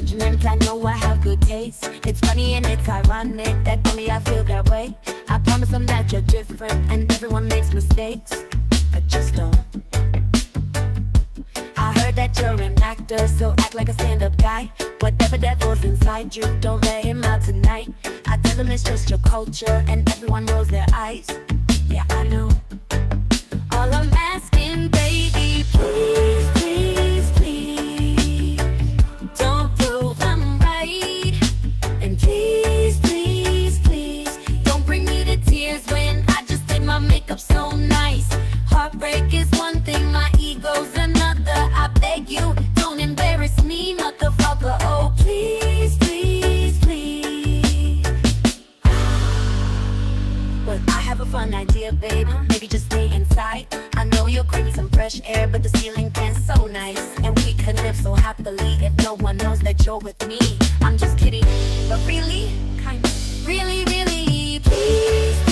judgment, I know I have good taste. It's funny and it's ironic that only I feel that way. I promise I'm that you're different and everyone makes mistakes. I just don't. I heard that you're an actor, so act like a stand-up guy. Whatever devil's inside you, don't let him out tonight. I tell them it's just your culture and everyone rolls their eyes. Yeah, I know. All I'm asking, baby, please, please, please, don't prove I'm right. And please, please, please, don't bring me to tears when I just did my makeup so nice. Heartbreak is one thing, my ego's another. I beg you, don't embarrass me, motherfucker. Oh, please, please, please. But I have a fun idea, babe. Maybe just stay inside. I know you're craving some fresh air, but the ceiling fan's so nice. And we could live so happily if no one knows that you're with me. I'm just kidding, but really, kind of, really, really, please.